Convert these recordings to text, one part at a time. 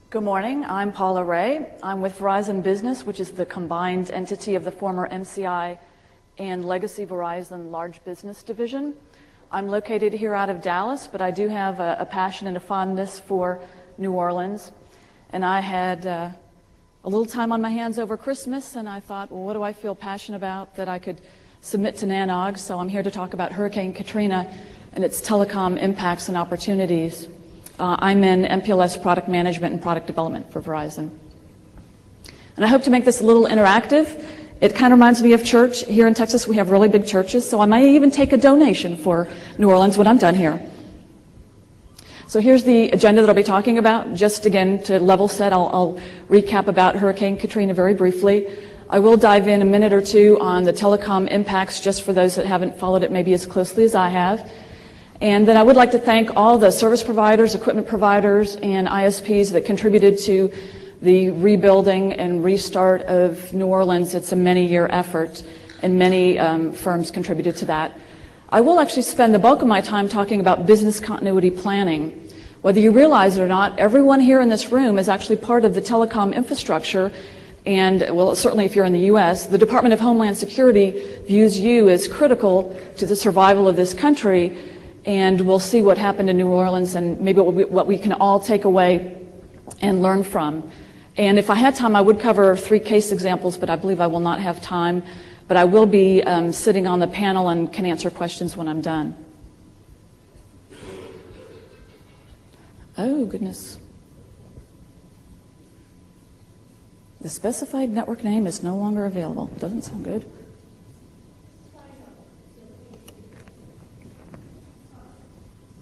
Good morning. I'm Paula Ray. I'm with Verizon Business, which is the combined entity of the former MCI and Legacy Verizon Large Business Division. I'm located here out of Dallas, but I do have a passion and a fondness for New Orleans. And I had a little time on my hands over Christmas, and I thought, well, what do I feel passionate about that I could submit to NANOG? So I'm here to talk about Hurricane Katrina and its telecom impacts and opportunities. I'm in MPLS product management and product development for Verizon. And I hope to make this a little interactive. It kind of reminds me of church. Here in Texas, we have really big churches, so I might even take a donation for New Orleans when I'm done here. So here's the agenda that I'll be talking about. Just again, to level set, I'll recap about Hurricane Katrina very briefly. I will dive in a minute or two on the telecom impacts, just for those that haven't followed it maybe as closely as I have. And then I would like to thank all the service providers, equipment providers, and ISPs that contributed to the rebuilding and restart of New Orleans. It's a many-year effort, and many firms contributed to that. I will actually spend the bulk of my time talking about business continuity planning. Whether you realize it or not, everyone here in this room is actually part of the telecom infrastructure, and, well, certainly if you're in the U.S., the Department of Homeland Security views you as critical to the survival of this country. And we'll see what happened in New Orleans and maybe what we can all take away and learn from. And if I had time, I would cover 3 case examples, but I believe I will not have time. But I will be sitting on the panel and can answer questions when I'm done. Oh, goodness. The specified network name is no longer available. Doesn't sound good.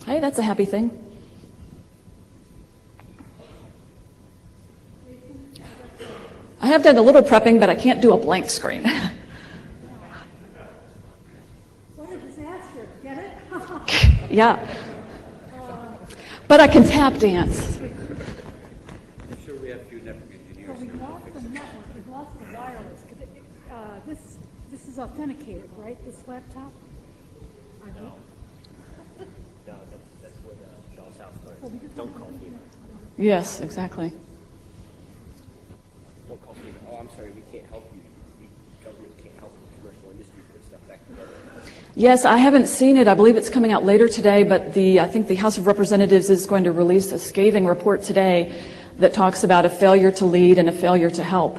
Hey, that's a happy thing. I have done a little prepping, but I can't do a blank screen. What a disaster. Get it? Yeah. But I can tap dance. I'm sure we have a few network engineers. So we lost the network, we lost the wireless. This is authenticated, right? This laptop? No, that's what Charles House learned. Don't call me. Yes, exactly. Don't call me. Oh, I'm sorry, we can't help you. The government can't help the commercial industry put stuff back together. Yes, I haven't seen it. I believe it's coming out later today, but I think the House of Representatives is going to release a scathing report today that talks about a failure to lead and a failure to help.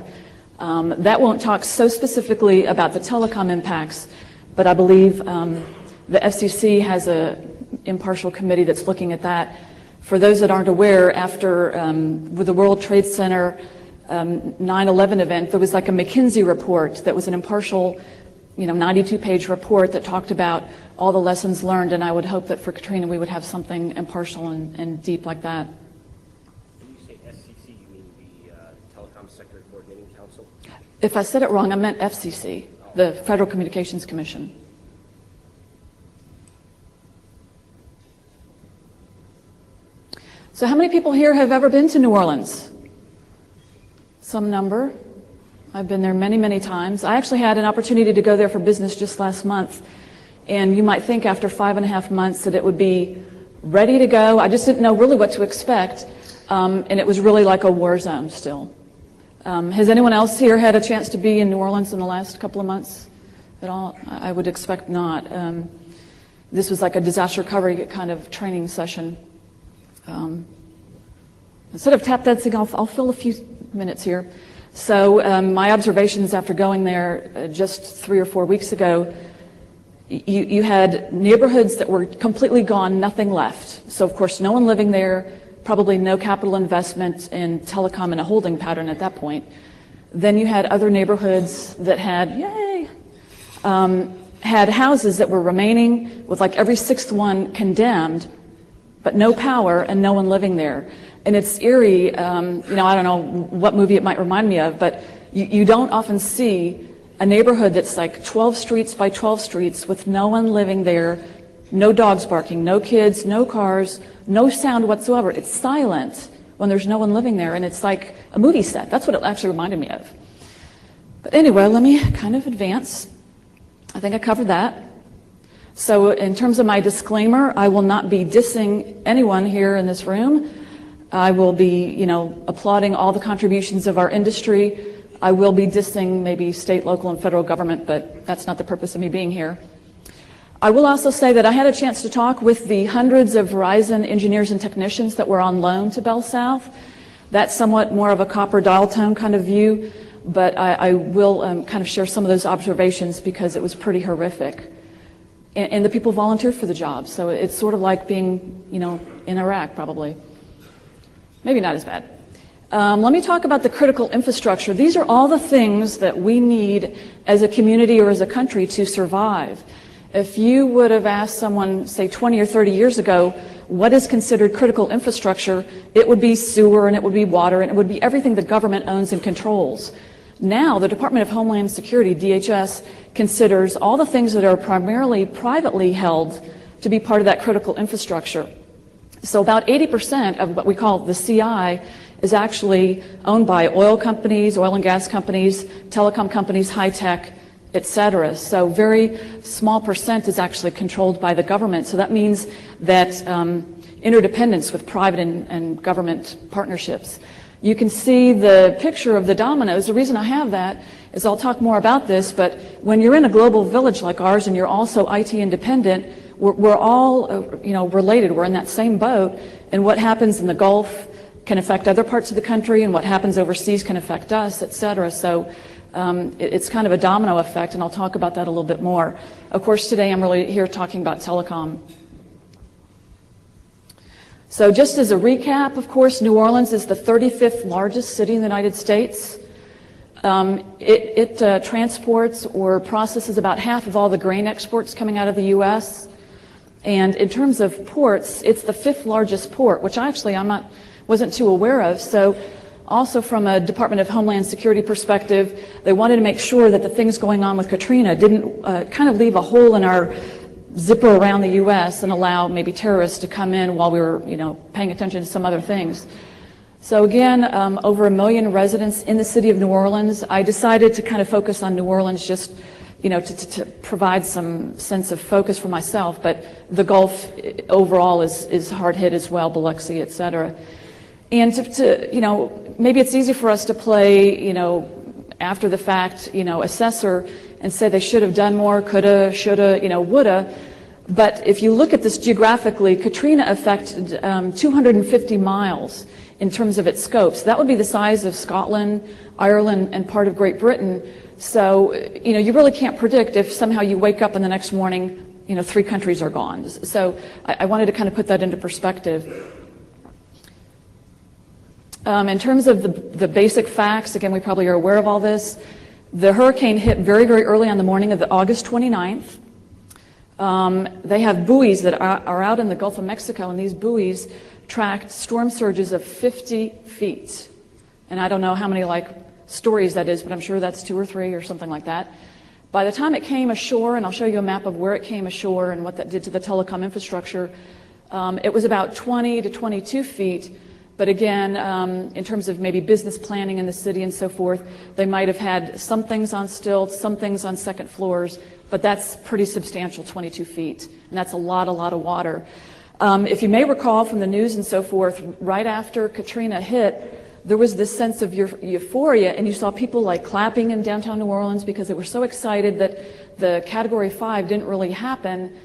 That won't talk so specifically about the telecom impacts, but I believe the FCC has an impartial committee that's looking at that. For those that aren't aware, after with the World Trade Center 9/11 event, there was like a McKinsey report that was an impartial 92-page report that talked about all the lessons learned, and I would hope that for Katrina we would have something impartial and deep like that. When you say SCC, you mean the Telecom Sector Coordinating Council? If I said it wrong, I meant FCC, the Federal Communications Commission. So how many people here have ever been to New Orleans? Some number. I've been there many, many times. I actually had an opportunity to go there for business just last month. And you might think after 5.5 months that it would be ready to go. I just didn't know really what to expect. And it was really like a war zone still. Has anyone else here had a chance to be in New Orleans in the last couple of months at all? I would expect not. This was like a disaster recovery kind of training session. Instead of tap dancing, I'll fill a few minutes here. So my observations after going there just 3 or 4 weeks ago, you had neighborhoods that were completely gone, nothing left. So of course no one living there, probably no capital investment in telecom and a holding pattern at that point. Then you had other neighborhoods that had, had houses that were remaining with like every 6th one condemned, but no power and no one living there. And it's eerie, I don't know what movie it might remind me of, but you don't often see a neighborhood that's like 12 streets by 12 streets with no one living there, no dogs barking, no kids, no cars, no sound whatsoever. It's silent when there's no one living there, and it's like a movie set. That's what it actually reminded me of. But anyway, let me kind of advance. I think I covered that. So in terms of my disclaimer, I will not be dissing anyone here in this room. I will be, applauding all the contributions of our industry. I will be dissing maybe state, local, and federal government, but that's not the purpose of me being here. I will also say that I had a chance to talk with the hundreds of Verizon engineers and technicians that were on loan to Bell South. That's somewhat more of a copper dial tone kind of view, but I will kind of share some of those observations because it was pretty horrific. And the people volunteered for the job, so it's sort of like being, in Iraq probably. Maybe not as bad. Let me talk about the critical infrastructure. These are all the things that we need as a community or as a country to survive. If you would have asked someone, say 20 or 30 years ago, what is considered critical infrastructure, it would be sewer and it would be water and it would be everything the government owns and controls. Now, the Department of Homeland Security, DHS, considers all the things that are primarily privately held to be part of that critical infrastructure. So about 80% of what we call the CI is actually owned by oil companies, oil and gas companies, telecom companies, high tech, etc. So very small percent is actually controlled by the government. So that means that interdependence with private and government partnerships. You can see the picture of the dominoes. The reason I have that is I'll talk more about this, but when you're in a global village like ours and you're also IT independent, we're all related. We're in that same boat, and what happens in the Gulf can affect other parts of the country, and what happens overseas can affect us, et cetera. So it's kind of a domino effect, and I'll talk about that a little bit more. Of course, today I'm really here talking about telecom. So just as a recap, of course, New Orleans is the 35th largest city in the United States. It transports or processes about half of all the grain exports coming out of the U.S. And in terms of ports, it's the 5th largest port, which actually wasn't too aware of. So also from a Department of Homeland Security perspective, they wanted to make sure that the things going on with Katrina didn't kind of leave a hole in our zipper around the U.S. and allow maybe terrorists to come in while we were, paying attention to some other things. So again, over 1 million residents in the city of New Orleans. I decided to kind of focus on New Orleans just, to provide some sense of focus for myself. But the Gulf overall is hard hit as well, Biloxi, et cetera. And maybe it's easy for us to play, after the fact, assessor and say they should have done more, coulda, shoulda, woulda. But if you look at this geographically, Katrina affected 250 miles in terms of its scope. So that would be the size of Scotland, Ireland, and part of Great Britain. So, you really can't predict if somehow you wake up and the next morning, 3 countries are gone. So I wanted to kind of put that into perspective. In terms of the basic facts, again, we probably are aware of all this. The hurricane hit very, very early on the morning of August 29th. They have buoys that are out in the Gulf of Mexico, and these buoys tracked storm surges of 50 feet. And I don't know how many stories that is, but I'm sure that's 2 or 3 or something like that. By the time it came ashore, and I'll show you a map of where it came ashore and what that did to the telecom infrastructure, it was about 20 to 22 feet. But again, in terms of maybe business planning in the city and so forth, they might have had some things on stilts, some things on second floors, but that's pretty substantial, 22 feet. And that's a lot of water. If you may recall from the news and so forth, right after Katrina hit, there was this sense of euphoria, and you saw people clapping in downtown New Orleans because they were so excited that the Category 5 didn't really happen.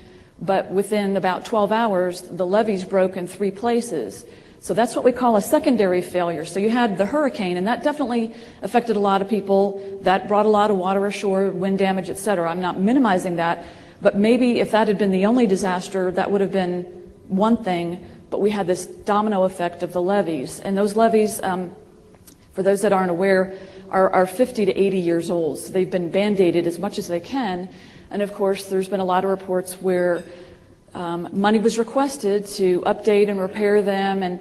But within about 12 hours, the levees broke in 3 places. So that's what we call a secondary failure. So you had the hurricane, and that definitely affected a lot of people. That brought a lot of water ashore, wind damage, et cetera. I'm not minimizing that, but maybe if that had been the only disaster, that would have been one thing, but we had this domino effect of the levees. And those levees, for those that aren't aware, are 50 to 80 years old. So they've been band-aided as much as they can. And of course, there's been a lot of reports where money was requested to update and repair them, and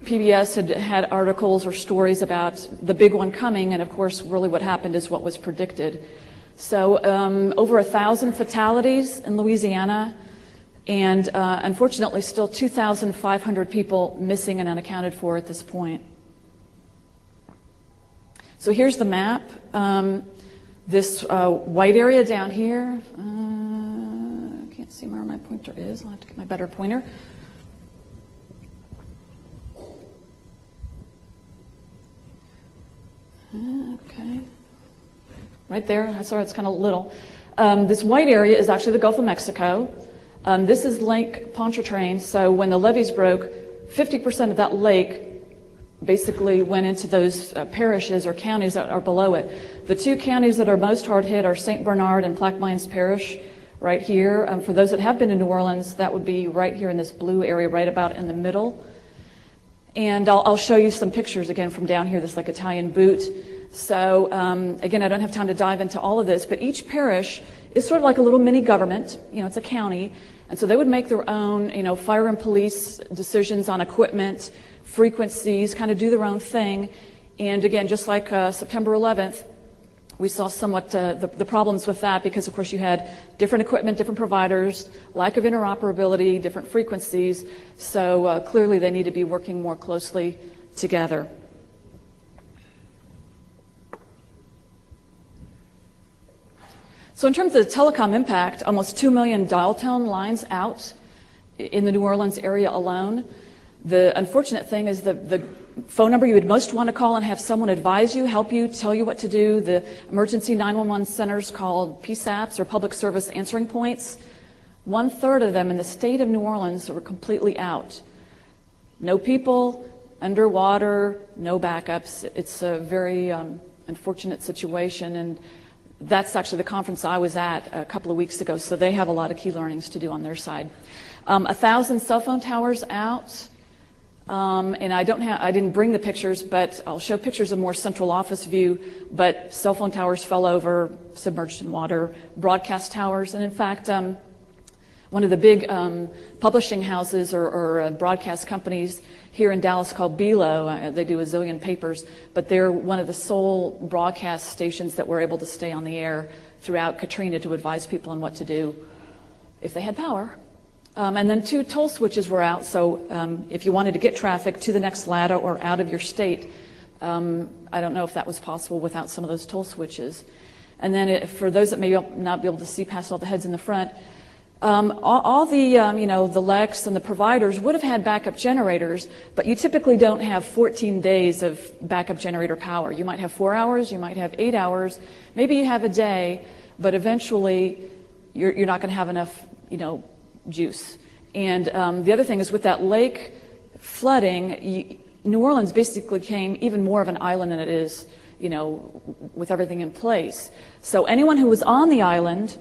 PBS had articles or stories about the big one coming, and of course really what happened is what was predicted. So over 1,000 fatalities in Louisiana, and unfortunately still 2,500 people missing and unaccounted for at this point. So here's the map. This white area down here, see where my pointer is. I'll have to get my better pointer. Okay. Right there. Sorry, it's kind of little. This white area is actually the Gulf of Mexico. This is Lake Pontchartrain. So when the levees broke, 50% of that lake basically went into those parishes or counties that are below it. The two counties that are most hard hit are St. Bernard and Plaquemines Parish right here. For those that have been to New Orleans, that would be right here in this blue area, right about in the middle. And I'll show you some pictures again from down here, this like Italian boot. So again, I don't have time to dive into all of this, but each parish is sort of like a little mini government. You know, it's a county. And so they would make their own, you know, fire and police decisions on equipment, frequencies, kind of do their own thing. And again, just like September 11th, we saw somewhat the problems with that because, of course, you had different equipment, different providers, lack of interoperability, different frequencies. So clearly they need to be working more closely together. So in terms of the telecom impact, almost 2 million dial tone lines out in the New Orleans area alone. The unfortunate thing is the phone number you would most want to call and have someone advise you, help you, tell you what to do, the emergency 911 centers called PSAPs or public service answering points, 1/3 of them in the state of New Orleans were completely out. No people, underwater, no backups. It's a very unfortunate situation, and that's actually the conference I was at a couple of weeks ago, so they have a lot of key learnings to do on their side. 1,000 cell phone towers out. And I didn't bring the pictures, but I'll show pictures of more central office view, but cell phone towers fell over, submerged in water, broadcast towers, and in fact, one of the big publishing houses or broadcast companies here in Dallas called Belo, they do a zillion papers, but they're one of the sole broadcast stations that were able to stay on the air throughout Katrina to advise people on what to do if they had power. And then 2 toll switches were out, so if you wanted to get traffic to the next ladder or out of your state, I don't know if that was possible without some of those toll switches. And then for those that may not be able to see past all the heads in the front, all the, you know, the LECs and the providers would have had backup generators, but you typically don't have 14 days of backup generator power. You might have 4 hours, you might have 8 hours, maybe you have a day, but eventually you're not going to have enough, you know, juice. And the other thing is with that lake flooding, New Orleans basically became even more of an island than it is, you know, with everything in place. So anyone who was on the island,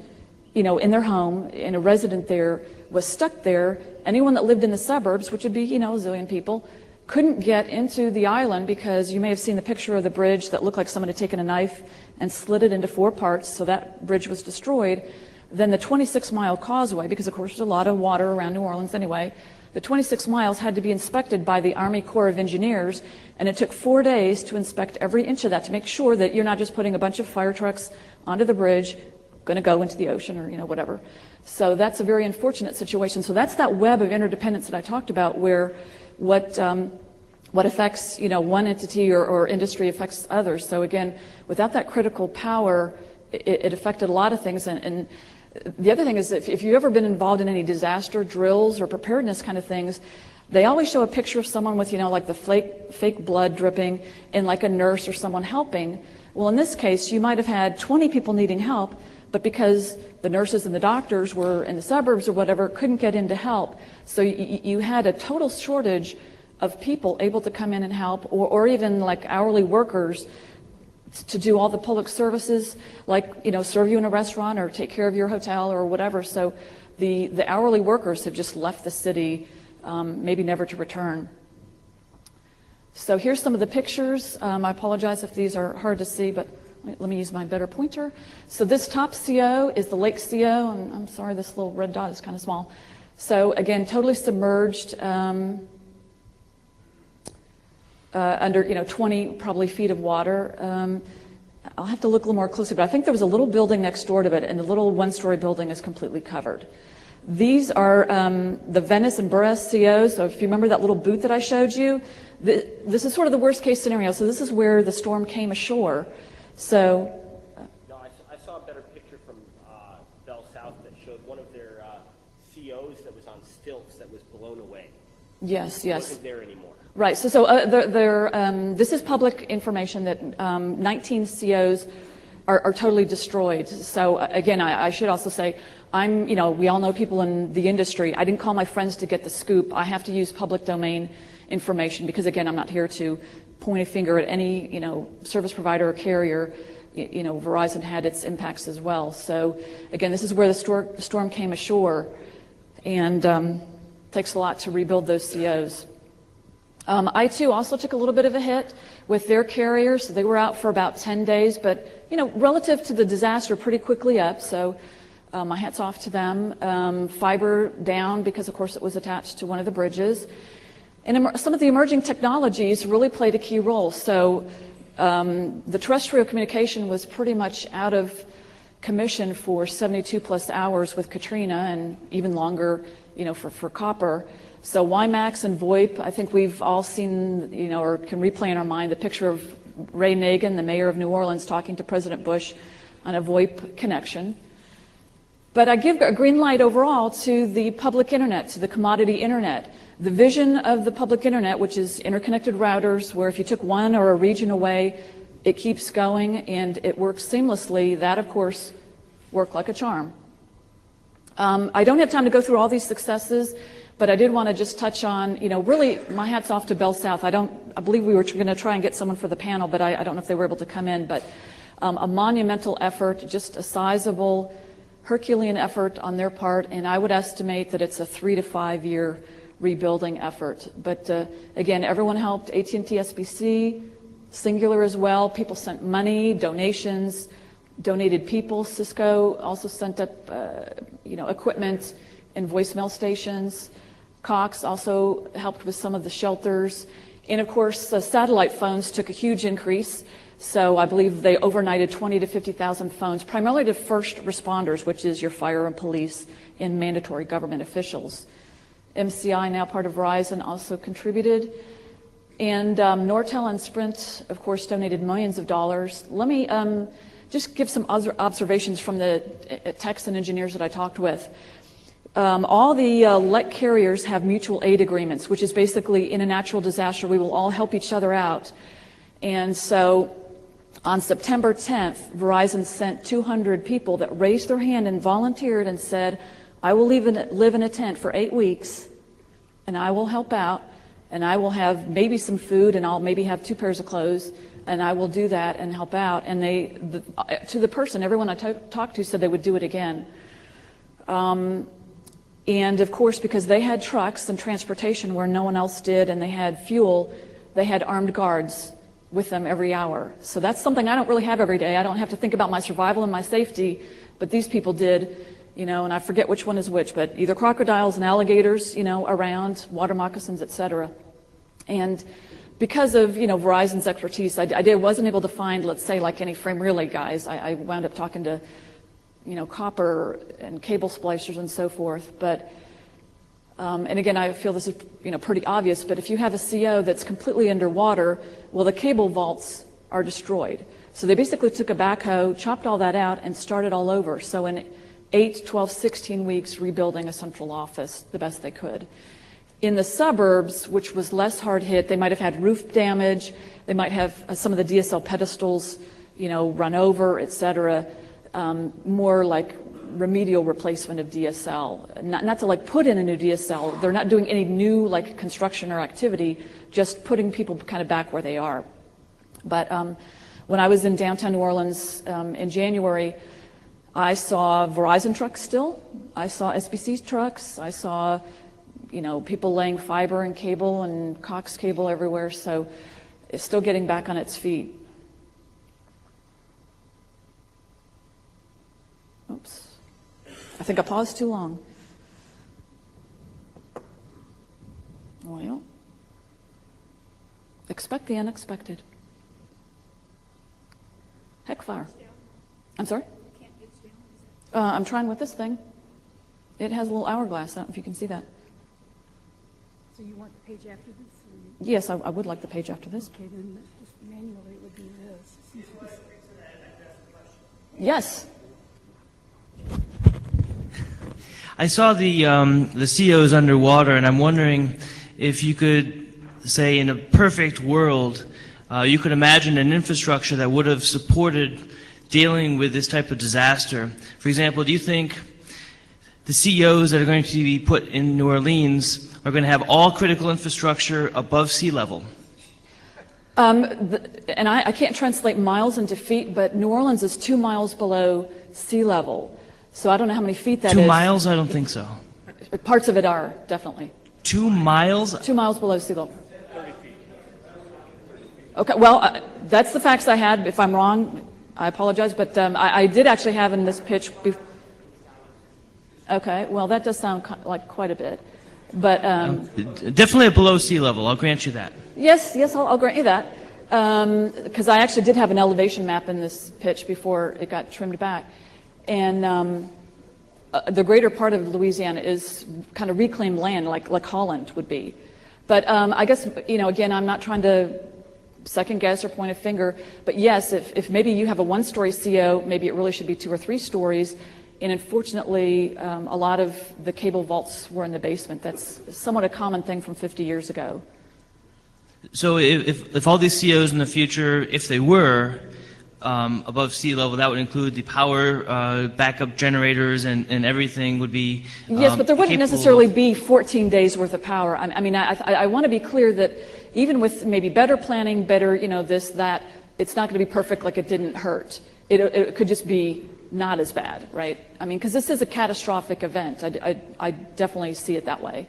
you know, in their home, and a resident there was stuck there. Anyone that lived in the suburbs, which would be, you know, a zillion people, couldn't get into the island because you may have seen the picture of the bridge that looked like someone had taken a knife and slit it into 4 parts, so that bridge was destroyed. Then the 26-mile causeway, because of course there's a lot of water around New Orleans anyway, the 26 miles had to be inspected by the Army Corps of Engineers, and it took 4 days to inspect every inch of that to make sure that you're not just putting a bunch of fire trucks onto the bridge, going to go into the ocean or, you know, whatever. So that's a very unfortunate situation. So that's that web of interdependence that I talked about, where what affects, you know, one entity or industry affects others. So again, without that critical power, it affected a lot of things. And the other thing is, if you've ever been involved in any disaster drills or preparedness kind of things, they always show a picture of someone with, you know, like the fake blood dripping and like a nurse or someone helping. Well, in this case, you might have had 20 people needing help, but because the nurses and the doctors were in the suburbs or whatever, couldn't get in to help. So you had a total shortage of people able to come in and help, or even like hourly workers to do all the public services, like, you know, serve you in a restaurant or take care of your hotel or whatever. So the hourly workers have just left the city, maybe never to return. So here's some of the pictures. I apologize if these are hard to see, but let me use my better pointer. So this top CO is the Lake CO, and I'm sorry, this little red dot is kind of small. So again, totally submerged under, you know, 20 probably feet of water. I'll have to look a little more closely, but I think there was a little building next door to it, and the little one-story building is completely covered. These are the Venice and Burris COs. So if you remember that little booth that I showed you, this is sort of the worst case scenario. So this is where the storm came ashore. So no, I saw a better picture from Bell South that showed one of their COs that was on stilts that was blown away. yes, It wasn't there anymore. Right. This is public information that 19 COs are totally destroyed. So again, I should also say, we all know people in the industry. I didn't call my friends to get the scoop. I have to use public domain information because, again, I'm not here to point a finger at any, service provider or carrier. Verizon had its impacts as well. So again, this is where the storm came ashore, and takes a lot to rebuild those COs. I too also took a little bit of a hit with their carriers. They were out for about 10 days, but relative to the disaster, pretty quickly up. So my hat's off to them. Fiber down because, of course, it was attached to one of the bridges. And some of the emerging technologies really played a key role. So the terrestrial communication was pretty much out of commission for 72 plus hours with Katrina, and even longer, for copper. So WiMAX and VoIP, I think we've all seen, or can replay in our mind the picture of Ray Nagin, the mayor of New Orleans, talking to President Bush on a VoIP connection. But I give a green light overall to the public internet, to the commodity internet. The vision of the public internet, which is interconnected routers, where if you took one or a region away, it keeps going and it works seamlessly, that of course worked like a charm. I don't have time to go through all these successes, but I did want to just touch on, really my hat's off to Bell South. I believe we were going to try and get someone for the panel, but I don't know if they were able to come in, but a monumental effort, just a sizable Herculean effort on their part, and I would estimate that it's a 3 to 5 year rebuilding effort. But again, everyone helped, AT&T, SBC, Singular as well. People sent money, donations, donated people. Cisco also sent up, equipment and voicemail stations. Cox also helped with some of the shelters. And of course, satellite phones took a huge increase. So I believe they overnighted 20 to 50,000 phones, primarily to first responders, which is your fire and police and mandatory government officials. MCI, now part of Verizon, also contributed. And Nortel and Sprint, of course, donated millions of dollars. Let me just give some other observations from the techs and engineers that I talked with. All the LEC carriers have mutual aid agreements, which is basically in a natural disaster, we will all help each other out. And so on September 10th, Verizon sent 200 people that raised their hand and volunteered and said, I will live in a tent for 8 weeks, and I will help out, and I will have maybe some food, and I'll maybe have 2 pairs of clothes, and I will do that and help out. And to the person, everyone I talked to said they would do it again. And of course, because they had trucks and transportation where no one else did, and they had fuel, they had armed guards with them every hour. So that's something I don't really have every day. I don't have to think about my survival and my safety, but these people did, and I forget which one is which, but either crocodiles and alligators, around, water moccasins, etc. And because of, Verizon's expertise, I wasn't able to find, let's say, like any frame relay guys. I wound up talking to, copper and cable splicers and so forth. But, and again, I feel this is, pretty obvious, but if you have a CO that's completely underwater, well, the cable vaults are destroyed. So they basically took a backhoe, chopped all that out, and started all over. So in 8, 12, 16 weeks, rebuilding a central office the best they could. In the suburbs, which was less hard hit, they might have had roof damage, they might have some of the DSL pedestals, run over, et cetera. More like remedial replacement of DSL. Not to put in a new DSL. They're not doing any new construction or activity, just putting people kind of back where they are. But when I was in downtown New Orleans in January, I saw Verizon trucks still. I saw SBC trucks. I saw, people laying fiber and cable and Cox cable everywhere. So it's still getting back on its feet. Oops. I think I paused too long. Well, expect the unexpected. Heck fire. I'm sorry? I'm trying with this thing. It has a little hourglass. I don't know if you can see that. So you want the page after this? Yes, I would like the page after this. Okay, then just manually it would be this. Yes. I saw the COs underwater, and I'm wondering if you could say in a perfect world, you could imagine an infrastructure that would have supported dealing with this type of disaster. For example, do you think the CEOs that are going to be put in New Orleans are going to have all critical infrastructure above sea level? And I can't translate miles into feet, but New Orleans is 2 miles below sea level. So I don't know how many feet that is. 2 miles? I don't think so. Parts of it are, definitely. 2 miles? 2 miles below sea level. Okay, well, that's the facts I had. If I'm wrong, I apologize, but I did actually have in this pitch. Okay, well, that does sound like quite a bit, but definitely below sea level. I'll grant you that. yes, I'll grant you that, because I actually did have an elevation map in this pitch before it got trimmed back, and the greater part of Louisiana is kind of reclaimed land, like Holland would be. But I guess, again, I'm not trying to second guess or point a finger, but yes, if maybe you have a one-story CO, maybe it really should be 2 or 3 stories. And unfortunately, a lot of the cable vaults were in the basement. That's somewhat a common thing from 50 years ago. So if all these COs in the future, if they were above sea level, that would include the power backup generators and everything would be yes, but there wouldn't necessarily be 14 days worth of power. I mean, I want to be clear that even with maybe better planning, better, this, that, it's not going to be perfect like it didn't hurt. It could just be not as bad, right? I mean, because this is a catastrophic event. I definitely see it that way.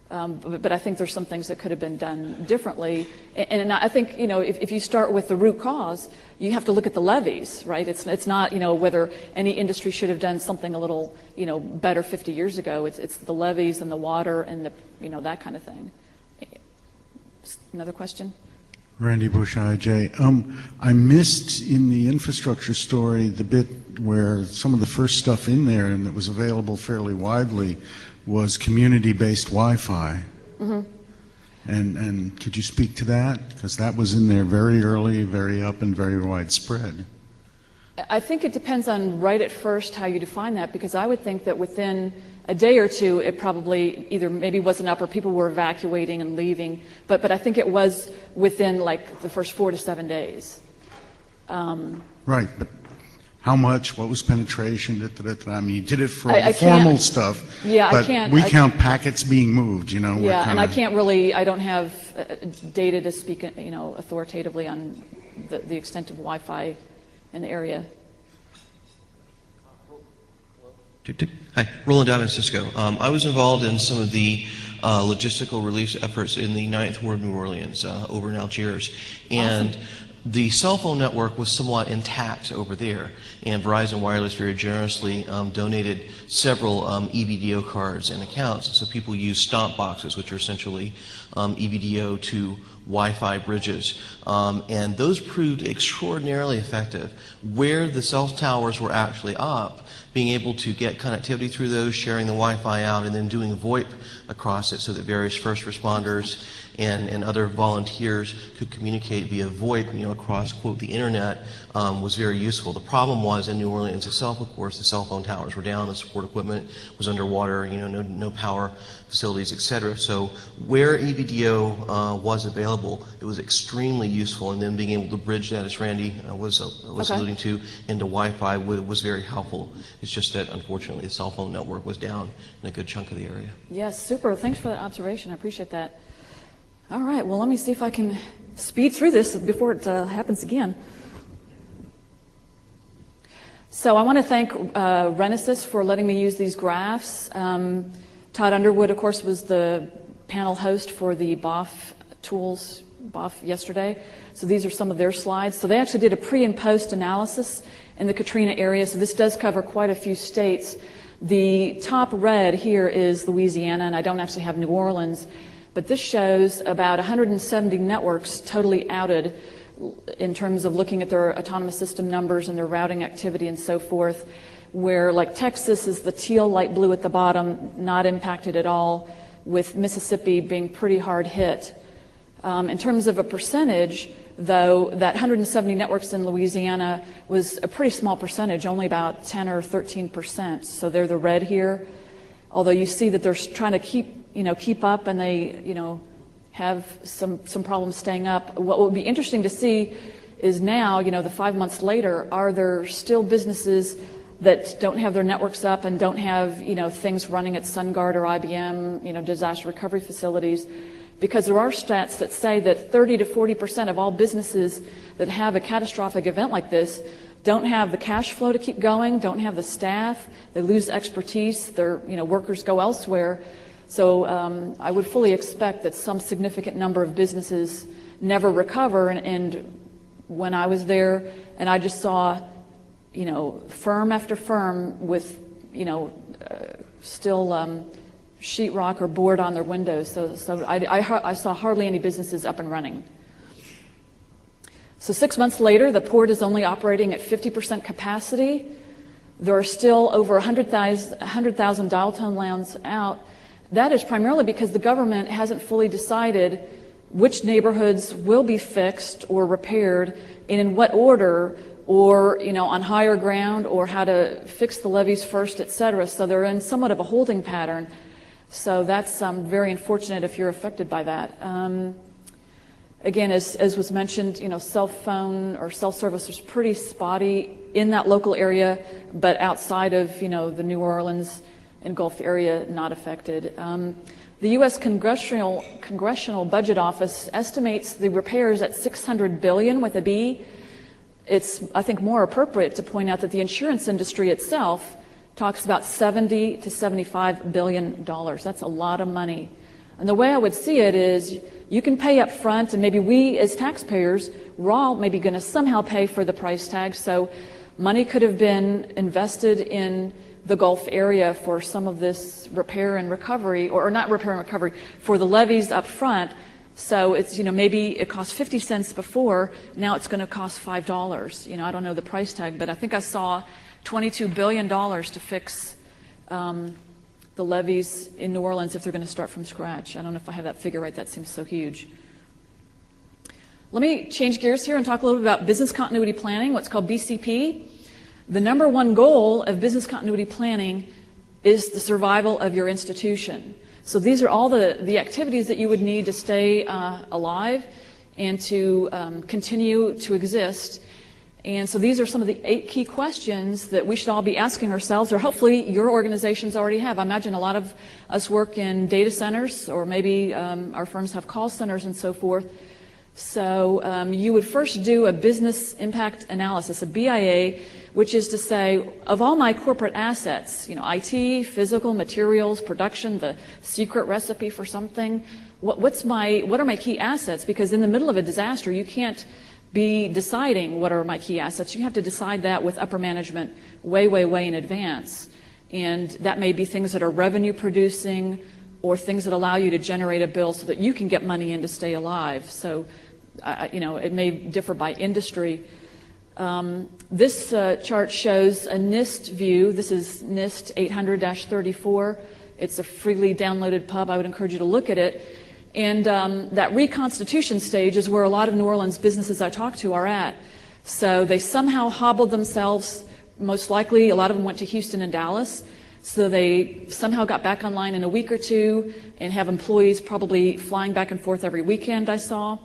But I think there's some things that could have been done differently. And I think, if you start with the root cause, you have to look at the levees, right? It's not, whether any industry should have done something a little, better 50 years ago. It's the levees and the water and the, that kind of thing. Another question? Randy Bush, IJ. I missed in the infrastructure story the bit where some of the first stuff in there and that was available fairly widely was community-based Wi-Fi. Mm-hmm. And could you speak to that? Because that was in there very early, very up, and very widespread. I think it depends on right at first how you define that, because I would think that within a day or two, it probably either maybe wasn't up or people were evacuating and leaving. But I think it was within like the first 4 to 7 days. Right, but how much? What was penetration? I mean, you did it for all the formal stuff. Yeah, but I can't. We count packets being moved, Yeah, and I can't really, I don't have data to speak, authoritatively on the extent of Wi-Fi in the area. Hi, Roland Diamond, Cisco. I was involved in some of the logistical relief efforts in the 9th Ward, New Orleans, over in Algiers. And awesome. The cell phone network was somewhat intact over there, and Verizon Wireless very generously donated several EVDO cards and accounts. So people use stomp boxes, which are essentially EVDO to Wi-Fi bridges, and those proved extraordinarily effective. Where the cell towers were actually up, being able to get connectivity through those, sharing the Wi-Fi out, and then doing VoIP across it so that various first responders and other volunteers could communicate via VoIP, across, quote, the internet, was very useful. The problem was in New Orleans itself, of course, the cell phone towers were down, the support equipment was underwater, no power facilities, etc. So where EVDO was available, it was extremely useful, and then being able to bridge that, as Randy was alluding to, into Wi-Fi was very helpful. It's just that, unfortunately, the cell phone network was down in a good chunk of the area. Yes, super. Thanks for that observation. I appreciate that. All right, well, let me see if I can speed through this before it happens again. So I want to thank Renesys for letting me use these graphs. Todd Underwood, of course, was the panel host for the BOF tools, BOF yesterday. So these are some of their slides. So they actually did a pre and post analysis in the Katrina area. So this does cover quite a few states. The top red here is Louisiana, and I don't actually have New Orleans. But this shows about 170 networks totally outed in terms of looking at their autonomous system numbers and their routing activity and so forth, where like Texas is the teal light blue at the bottom, not impacted at all, with Mississippi being pretty hard hit. In terms of a percentage, though, that 170 networks in Louisiana was a pretty small percentage, only about 10 or 13%. So they're the red here, although you see that they're trying to keep up, and they, have some problems staying up. What would be interesting to see is now, the 5 months later, are there still businesses that don't have their networks up and don't have, things running at SunGard or IBM, disaster recovery facilities? Because there are stats that say that 30 to 40% of all businesses that have a catastrophic event like this don't have the cash flow to keep going, don't have the staff, they lose expertise, their workers go elsewhere. So I would fully expect that some significant number of businesses never recover. And when I was there, and I just saw, firm after firm with, still sheetrock or board on their windows. So I saw hardly any businesses up and running. So 6 months later, the port is only operating at 50% capacity. There are still over 100,000 dial tone lines out. That is primarily because the government hasn't fully decided which neighborhoods will be fixed or repaired and in what order, or on higher ground, or how to fix the levees first, et cetera. So they're in somewhat of a holding pattern. So that's very unfortunate if you're affected by that. Again, as was mentioned, cell phone or cell service was pretty spotty in that local area, but outside of the New Orleans and Gulf area, not affected. The U.S. Congressional Budget Office estimates the repairs at $600 billion with a B. It's, I think, more appropriate to point out that the insurance industry itself talks about $70 to $75 billion. That's a lot of money. And the way I would see it is you can pay up front, and maybe we as taxpayers, we're all maybe going to somehow pay for the price tag. So money could have been invested in the Gulf area for some of this repair and recovery, or not repair and recovery, for the levees up front. So it's, maybe it cost 50 cents before, now it's going to cost $5. I don't know the price tag, but I think I saw $22 billion to fix the levees in New Orleans if they're going to start from scratch. I don't know if I have that figure right. That seems so huge. Let me change gears here and talk a little bit about business continuity planning, what's called BCP. The number one goal of business continuity planning is the survival of your institution. So these are all the activities that you would need to stay alive and to continue to exist. And so these are some of the 8 key questions that we should all be asking ourselves, or hopefully your organizations already have. I imagine a lot of us work in data centers, or maybe our firms have call centers and so forth. So you would first do a business impact analysis, a BIA, which is to say, of all my corporate assets, IT, physical, materials, production, the secret recipe for something, what are my key assets? Because in the middle of a disaster, you can't be deciding what are my key assets. You have to decide that with upper management way, way, way in advance. And that may be things that are revenue producing, or things that allow you to generate a bill so that you can get money in to stay alive. So, it may differ by industry. This chart shows a NIST view. This is NIST 800-34. It's a freely downloaded pub. I would encourage you to look at it. And that reconstitution stage is where a lot of New Orleans businesses I talk to are at. So they somehow hobbled themselves. Most likely, a lot of them went to Houston and Dallas. So they somehow got back online in a week or two and have employees probably flying back and forth every weekend, I saw.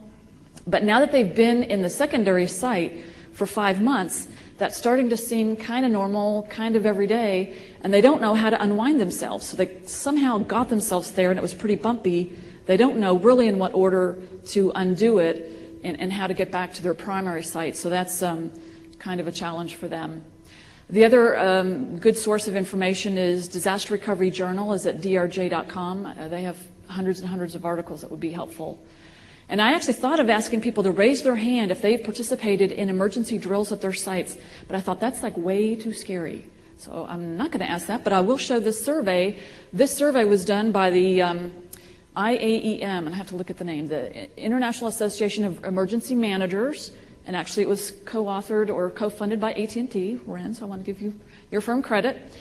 But now that they've been in the secondary site for 5 months, that's starting to seem kind of normal, kind of every day, and they don't know how to unwind themselves. So they somehow got themselves there, and it was pretty bumpy. They don't know really in what order to undo it and how to get back to their primary site. So that's kind of a challenge for them. The other good source of information is Disaster Recovery Journal is at drj.com. They have hundreds and hundreds of articles that would be helpful. And I actually thought of asking people to raise their hand if they've participated in emergency drills at their sites, but I thought that's like way too scary. So I'm not going to ask that, but I will show this survey. This survey was done by the IAEM, and I have to look at the name, the International Association of Emergency Managers, and actually it was co-authored or co-funded by AT&T. We're in, so I want to give you your firm credit.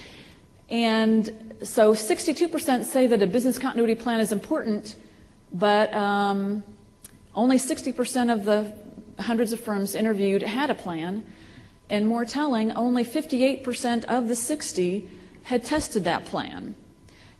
And so 62% say that a business continuity plan is important, but only 60% of the hundreds of firms interviewed had a plan, and more telling, only 58% of the 60 had tested that plan.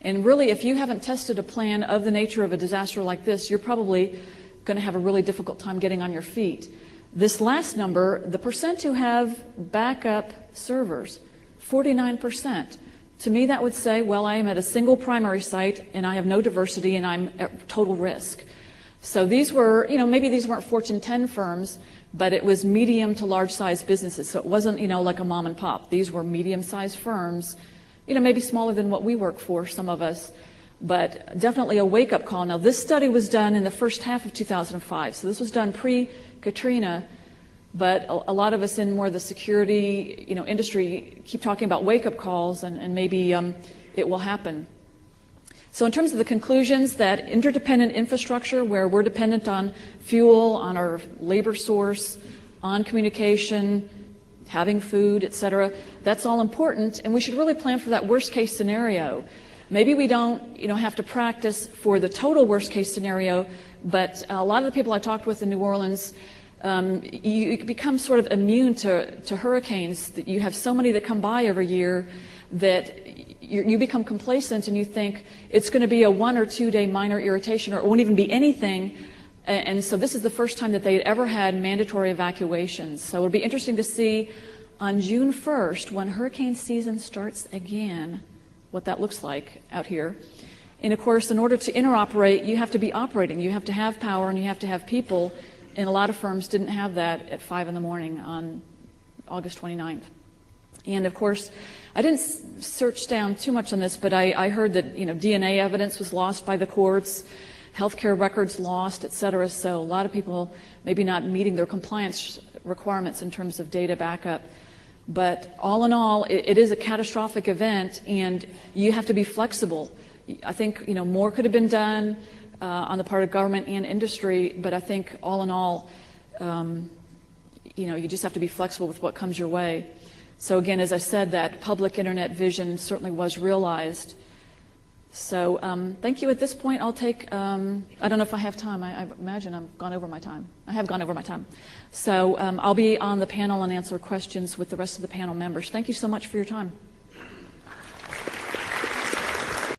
And really, if you haven't tested a plan of the nature of a disaster like this, you're probably going to have a really difficult time getting on your feet. This last number, the percent who have backup servers, 49%. To me, that would say, well, I am at a single primary site and I have no diversity and I'm at total risk. So these were, maybe these weren't Fortune 10 firms, but it was medium to large size businesses. So it wasn't, like a mom and pop. These were medium sized firms, maybe smaller than what we work for, some of us, but definitely a wake up call. Now, this study was done in the first half of 2005. So this was done pre-Katrina, but a lot of us in more the security, industry keep talking about wake up calls and maybe it will happen. So in terms of the conclusions, that interdependent infrastructure where we're dependent on fuel, on our labor source, on communication, having food, et cetera, that's all important, and we should really plan for that worst case scenario. Maybe we don't, have to practice for the total worst case scenario, but a lot of the people I talked with in New Orleans, you become sort of immune to hurricanes. That you have so many that come by every year that you become complacent and you think it's going to be a 1 or 2 day minor irritation, or it won't even be anything. And so this is the first time that they had ever had mandatory evacuations. So it'll be interesting to see on June 1st, when hurricane season starts again, what that looks like out here. And of course, in order to interoperate, you have to be operating. You have to have power and you have to have people. And a lot of firms didn't have that at 5 in the morning on August 29th. And of course, I didn't search down too much on this, but I heard that DNA evidence was lost by the courts, healthcare records lost, et cetera. So a lot of people maybe not meeting their compliance requirements in terms of data backup. But all in all, it is a catastrophic event, and you have to be flexible. I think more could have been done on the part of government and industry, but I think all in all, you just have to be flexible with what comes your way. So again, as I said, that public internet vision certainly was realized. So thank you. At this point, I'll take, I don't know if I have time. I imagine I've gone over my time. I have gone over my time. So I'll be on the panel and answer questions with the rest of the panel members. Thank you so much for your time.